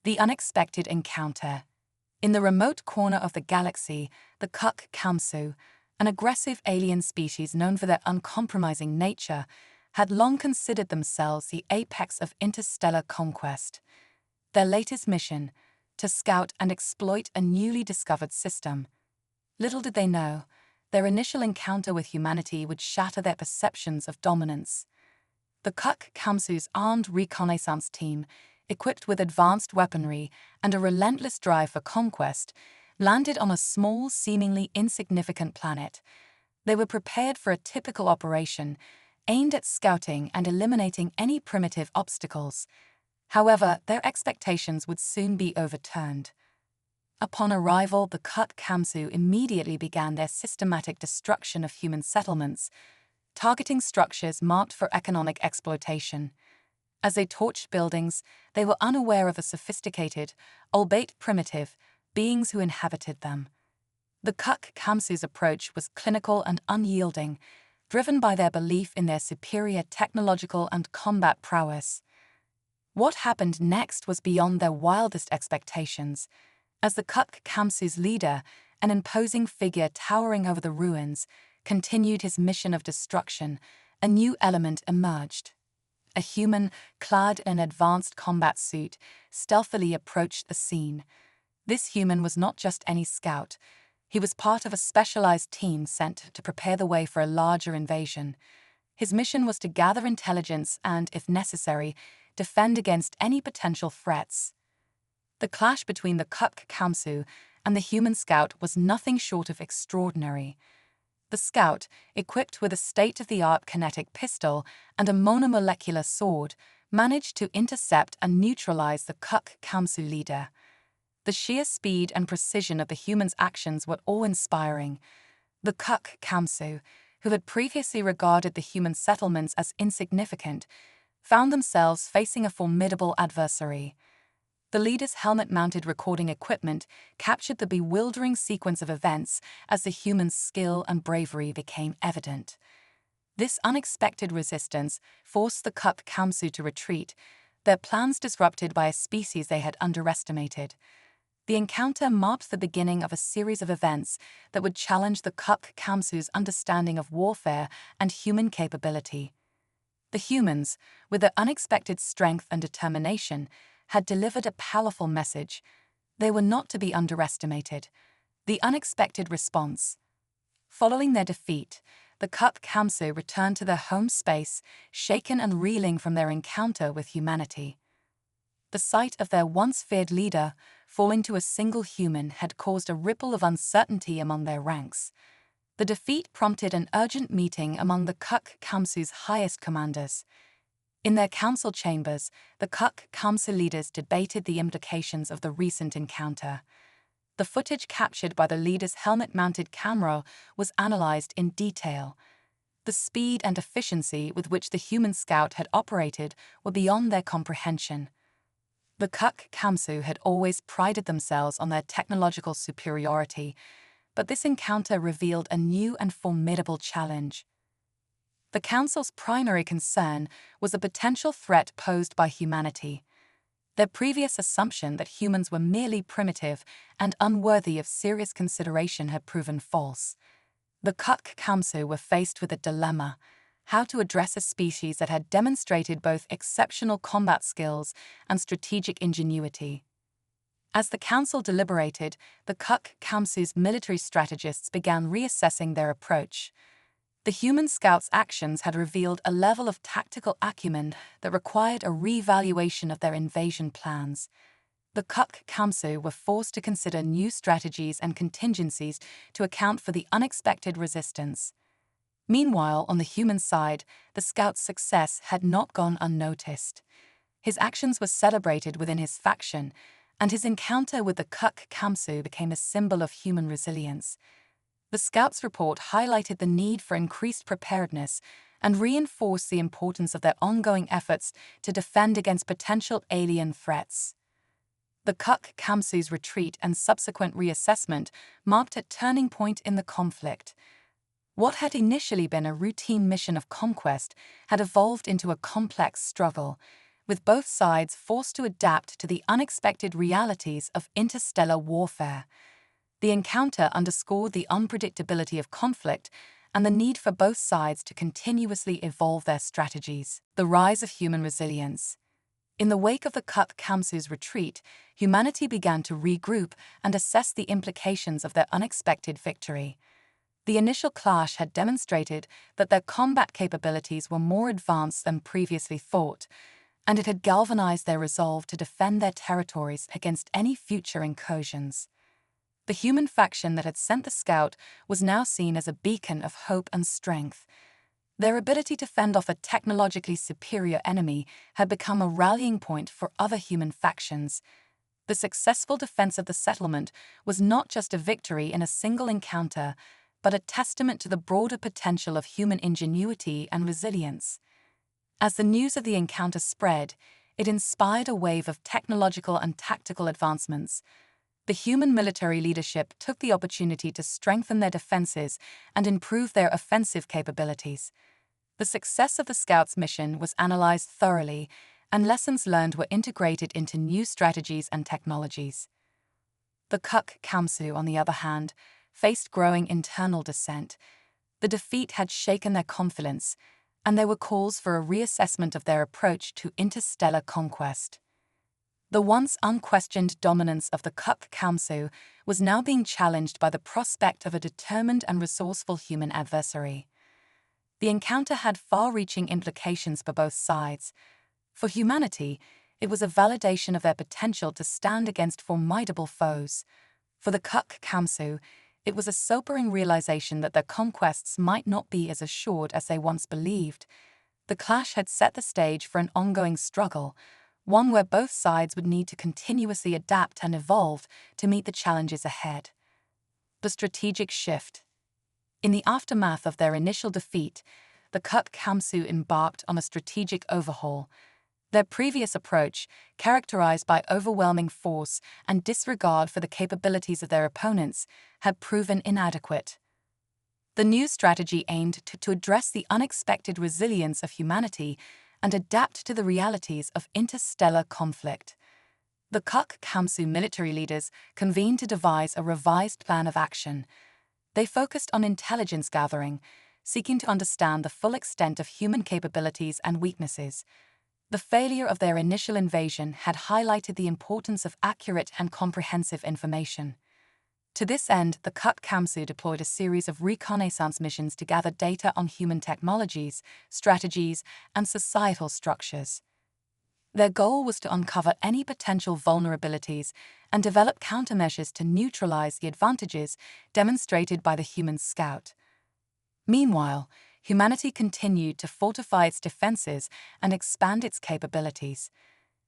The unexpected encounter. In the remote corner of the galaxy, the Kamsu, an aggressive alien species known for their uncompromising nature, had long considered themselves the apex of interstellar conquest. Their latest mission, to scout and exploit a newly discovered system. Little did they know, their initial encounter with humanity would shatter their perceptions of dominance. The Kamsu's armed reconnaissance team, equipped with advanced weaponry and a relentless drive for conquest, landed on a small, seemingly insignificant planet. They were prepared for a typical operation, aimed at scouting and eliminating any primitive obstacles. However, their expectations would soon be overturned. Upon arrival, the Kamsu immediately began their systematic destruction of human settlements, targeting structures marked for economic exploitation. As they torched buildings, they were unaware of the sophisticated, albeit primitive, beings who inhabited them. The Kamsu's approach was clinical and unyielding, driven by their belief in their superior technological and combat prowess. What happened next was beyond their wildest expectations. As the Kamsu's leader, an imposing figure towering over the ruins, continued his mission of destruction, a new element emerged. A human, clad in an advanced combat suit, stealthily approached the scene. This human was not just any scout. He was part of a specialized team sent to prepare the way for a larger invasion. His mission was to gather intelligence and, if necessary, defend against any potential threats. The clash between the Kamsu and the human scout was nothing short of extraordinary. The scout, equipped with a state-of-the-art kinetic pistol and a monomolecular sword, managed to intercept and neutralize the Kamsu leader. The sheer speed and precision of the human's actions were awe-inspiring. The Kamsu, who had previously regarded the human settlements as insignificant, found themselves facing a formidable adversary. The leader's helmet-mounted recording equipment captured the bewildering sequence of events as the human's skill and bravery became evident. This unexpected resistance forced the Kamsu to retreat, their plans disrupted by a species they had underestimated. The encounter marked the beginning of a series of events that would challenge the Kamsu's understanding of warfare and human capability. The humans, with their unexpected strength and determination, had delivered a powerful message. They were not to be underestimated. The unexpected response. Following their defeat, the Kamsu returned to their home space, shaken and reeling from their encounter with humanity. The sight of their once feared leader falling to a single human had caused a ripple of uncertainty among their ranks. The defeat prompted an urgent meeting among the Kamsu's highest commanders. In their council chambers, the Kamsu leaders debated the implications of the recent encounter. The footage captured by the leader's helmet-mounted camera was analyzed in detail. The speed and efficiency with which the human scout had operated were beyond their comprehension. The Kamsu had always prided themselves on their technological superiority, but this encounter revealed a new and formidable challenge. The Council's primary concern was the potential threat posed by humanity. Their previous assumption that humans were merely primitive and unworthy of serious consideration had proven false. The Kamsu were faced with a dilemma: how to address a species that had demonstrated both exceptional combat skills and strategic ingenuity. As the Council deliberated, the Kamsu's military strategists began reassessing their approach. The human scouts' actions had revealed a level of tactical acumen that required a re-evaluation of their invasion plans. The Kamsu were forced to consider new strategies and contingencies to account for the unexpected resistance. Meanwhile, on the human side, the scout's success had not gone unnoticed. His actions were celebrated within his faction, and his encounter with the Kamsu became a symbol of human resilience. The Scouts' report highlighted the need for increased preparedness and reinforced the importance of their ongoing efforts to defend against potential alien threats. The Kamsu's retreat and subsequent reassessment marked a turning point in the conflict. What had initially been a routine mission of conquest had evolved into a complex struggle, with both sides forced to adapt to the unexpected realities of interstellar warfare. The encounter underscored the unpredictability of conflict and the need for both sides to continuously evolve their strategies. The rise of human resilience. In the wake of the Cup Kamsu's retreat, humanity began to regroup and assess the implications of their unexpected victory. The initial clash had demonstrated that their combat capabilities were more advanced than previously thought, and it had galvanized their resolve to defend their territories against any future incursions. The human faction that had sent the scout was now seen as a beacon of hope and strength. Their ability to fend off a technologically superior enemy had become a rallying point for other human factions. The successful defense of the settlement was not just a victory in a single encounter, but a testament to the broader potential of human ingenuity and resilience. As the news of the encounter spread, it inspired a wave of technological and tactical advancements. The human military leadership took the opportunity to strengthen their defenses and improve their offensive capabilities. The success of the Scouts' mission was analyzed thoroughly, and lessons learned were integrated into new strategies and technologies. The Kuk Kamsu, on the other hand, faced growing internal dissent. The defeat had shaken their confidence, and there were calls for a reassessment of their approach to interstellar conquest. The once unquestioned dominance of the Kuk Kamsu was now being challenged by the prospect of a determined and resourceful human adversary. The encounter had far-reaching implications for both sides. For humanity, it was a validation of their potential to stand against formidable foes. For the Kuk Kamsu, it was a sobering realization that their conquests might not be as assured as they once believed. The clash had set the stage for an ongoing struggle, one where both sides would need to continuously adapt and evolve to meet the challenges ahead. The strategic shift. In the aftermath of their initial defeat, the Kuk Kamsu embarked on a strategic overhaul. Their previous approach, characterized by overwhelming force and disregard for the capabilities of their opponents, had proven inadequate. The new strategy aimed to address the unexpected resilience of humanity and adapt to the realities of interstellar conflict. The Kuk Kamsu military leaders convened to devise a revised plan of action. They focused on intelligence gathering, seeking to understand the full extent of human capabilities and weaknesses. The failure of their initial invasion had highlighted the importance of accurate and comprehensive information. To this end, the Kuk Kamsu deployed a series of reconnaissance missions to gather data on human technologies, strategies, and societal structures. Their goal was to uncover any potential vulnerabilities and develop countermeasures to neutralize the advantages demonstrated by the human scout. Meanwhile, humanity continued to fortify its defenses and expand its capabilities.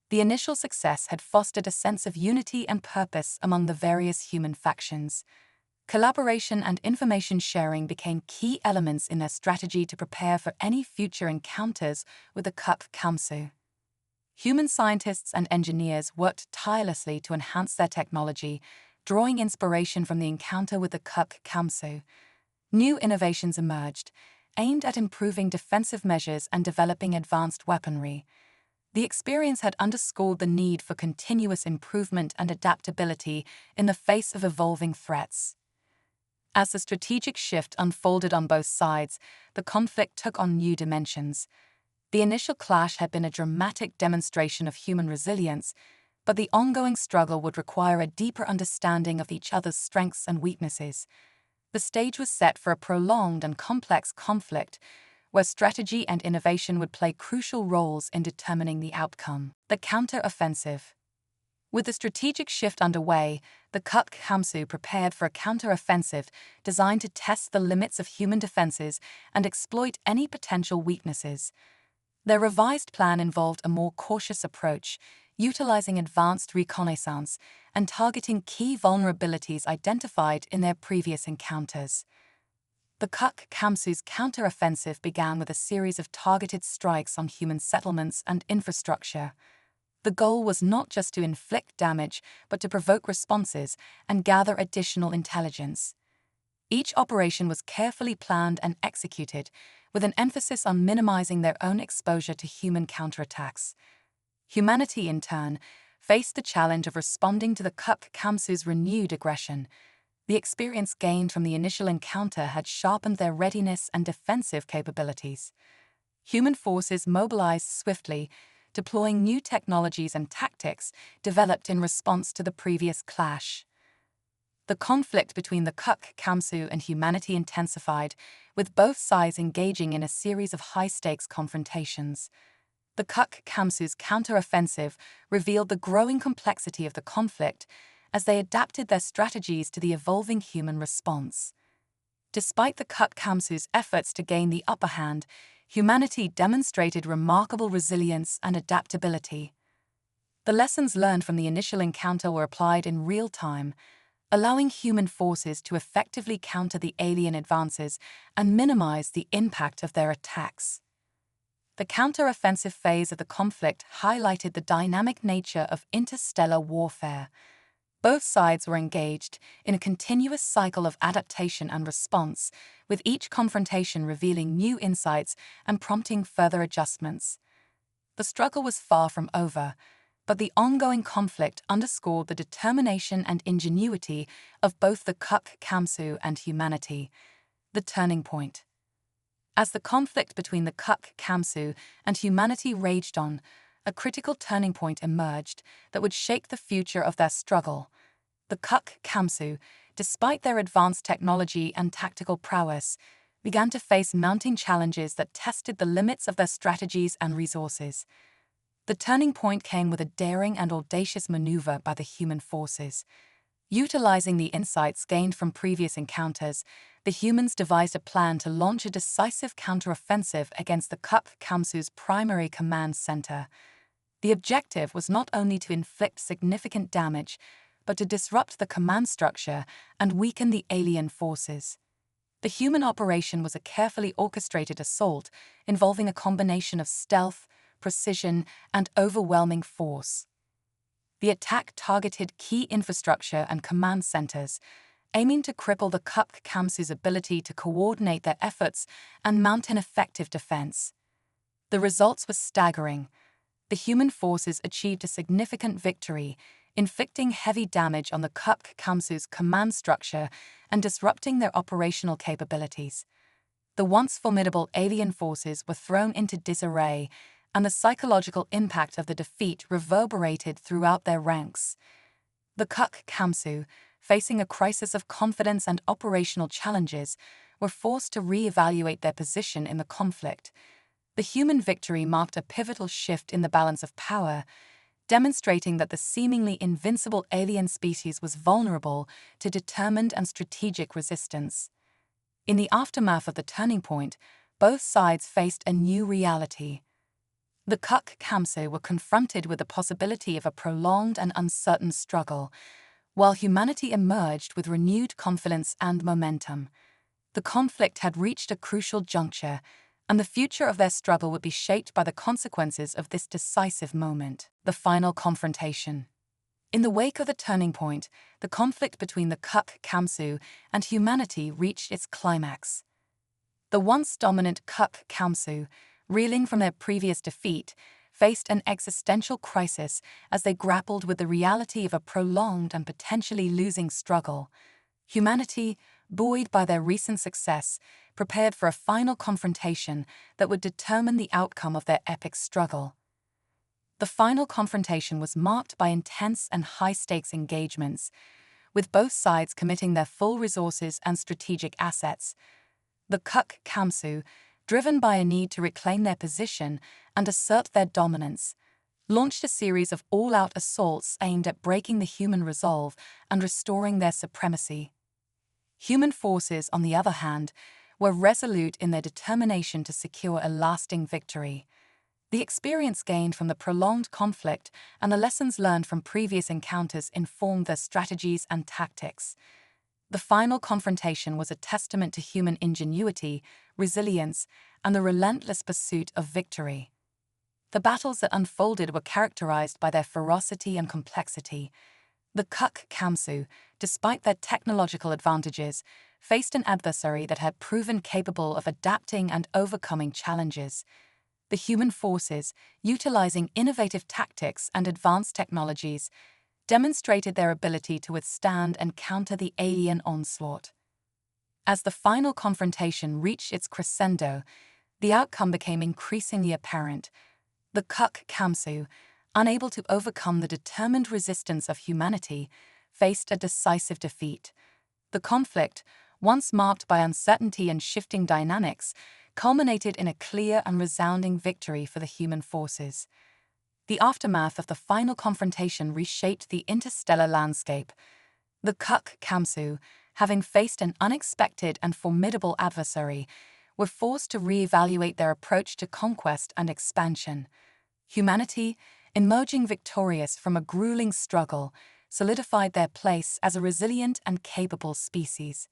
The initial success had fostered a sense of unity and purpose among the various human factions. Collaboration and information sharing became key elements in their strategy to prepare for any future encounters with the Kuk Kamsu. Human scientists and engineers worked tirelessly to enhance their technology, drawing inspiration from the encounter with the Kuk Kamsu. New innovations emerged, aimed at improving defensive measures and developing advanced weaponry. The experience had underscored the need for continuous improvement and adaptability in the face of evolving threats. As the strategic shift unfolded on both sides, the conflict took on new dimensions. The initial clash had been a dramatic demonstration of human resilience, but the ongoing struggle would require a deeper understanding of each other's strengths and weaknesses. The stage was set for a prolonged and complex conflict, where strategy and innovation would play crucial roles in determining the outcome. The counter-offensive. With the strategic shift underway, the Kuk Kamsu prepared for a counter-offensive designed to test the limits of human defenses and exploit any potential weaknesses. Their revised plan involved a more cautious approach, utilizing advanced reconnaissance and targeting key vulnerabilities identified in their previous encounters. The Kuk Kamsu's counter-offensive began with a series of targeted strikes on human settlements and infrastructure. The goal was not just to inflict damage, but to provoke responses and gather additional intelligence. Each operation was carefully planned and executed, with an emphasis on minimizing their own exposure to human counterattacks. Humanity, in turn, faced the challenge of responding to the Kamsu's renewed aggression. The experience gained from the initial encounter had sharpened their readiness and defensive capabilities. Human forces mobilized swiftly, deploying new technologies and tactics developed in response to the previous clash. The conflict between the Kamsu and humanity intensified, with both sides engaging in a series of high-stakes confrontations. The Kamsu's counter-offensive revealed the growing complexity of the conflict as they adapted their strategies to the evolving human response. Despite the Kamsu's efforts to gain the upper hand, humanity demonstrated remarkable resilience and adaptability. The lessons learned from the initial encounter were applied in real time, allowing human forces to effectively counter the alien advances and minimize the impact of their attacks. The counter-offensive phase of the conflict highlighted the dynamic nature of interstellar warfare. Both sides were engaged in a continuous cycle of adaptation and response, with each confrontation revealing new insights and prompting further adjustments. The struggle was far from over, but the ongoing conflict underscored the determination and ingenuity of both the Kamsu and humanity. The turning point. As the conflict between the Kamsu and humanity raged on, a critical turning point emerged that would shape the future of their struggle. The Kamsu, despite their advanced technology and tactical prowess, began to face mounting challenges that tested the limits of their strategies and resources. The turning point came with a daring and audacious maneuver by the human forces. Utilizing the insights gained from previous encounters, the humans devised a plan to launch a decisive counteroffensive against the Kamsu's primary command center. The objective was not only to inflict significant damage, but to disrupt the command structure and weaken the alien forces. The human operation was a carefully orchestrated assault involving a combination of stealth, precision, and overwhelming force. The attack targeted key infrastructure and command centers, aiming to cripple the Kamsu's ability to coordinate their efforts and mount an effective defense. The results were staggering. The human forces achieved a significant victory, inflicting heavy damage on the Kamsu's command structure and disrupting their operational capabilities. The once formidable alien forces were thrown into disarray, and the psychological impact of the defeat reverberated throughout their ranks. The Kamsu, facing a crisis of confidence and operational challenges, were forced to re-evaluate their position in the conflict. The human victory marked a pivotal shift in the balance of power, demonstrating that the seemingly invincible alien species was vulnerable to determined and strategic resistance. In the aftermath of the turning point, both sides faced a new reality. The Kamsu were confronted with the possibility of a prolonged and uncertain struggle, while humanity emerged with renewed confidence and momentum. The conflict had reached a crucial juncture, and the future of their struggle would be shaped by the consequences of this decisive moment. The final confrontation. In the wake of the turning point, the conflict between the Kamsu and humanity reached its climax. The once dominant Kamsu, reeling from their previous defeat, faced an existential crisis as they grappled with the reality of a prolonged and potentially losing struggle. Humanity, buoyed by their recent success, prepared for a final confrontation that would determine the outcome of their epic struggle. The final confrontation was marked by intense and high-stakes engagements, with both sides committing their full resources and strategic assets. The Kamsu, driven by a need to reclaim their position and assert their dominance, launched a series of all-out assaults aimed at breaking the human resolve and restoring their supremacy. Human forces, on the other hand, were resolute in their determination to secure a lasting victory. The experience gained from the prolonged conflict and the lessons learned from previous encounters informed their strategies and tactics. The final confrontation was a testament to human ingenuity, resilience, and the relentless pursuit of victory. The battles that unfolded were characterized by their ferocity and complexity. The Kamsu, despite their technological advantages, faced an adversary that had proven capable of adapting and overcoming challenges. The human forces, utilizing innovative tactics and advanced technologies, demonstrated their ability to withstand and counter the alien onslaught. As the final confrontation reached its crescendo, the outcome became increasingly apparent. The Kuk Kamsu, unable to overcome the determined resistance of humanity, faced a decisive defeat. The conflict, once marked by uncertainty and shifting dynamics, culminated in a clear and resounding victory for the human forces. The aftermath of the final confrontation reshaped the interstellar landscape. The Kuk Kamsu, having faced an unexpected and formidable adversary, were forced to reevaluate their approach to conquest and expansion. Humanity, emerging victorious from a grueling struggle, solidified their place as a resilient and capable species.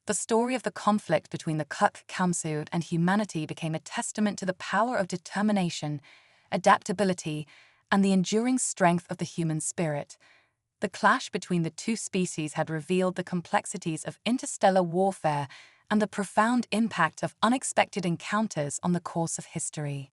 The story of the conflict between the Kuk Kamsu and humanity became a testament to the power of determination, adaptability, and the enduring strength of the human spirit. The clash between the two species had revealed the complexities of interstellar warfare and the profound impact of unexpected encounters on the course of history.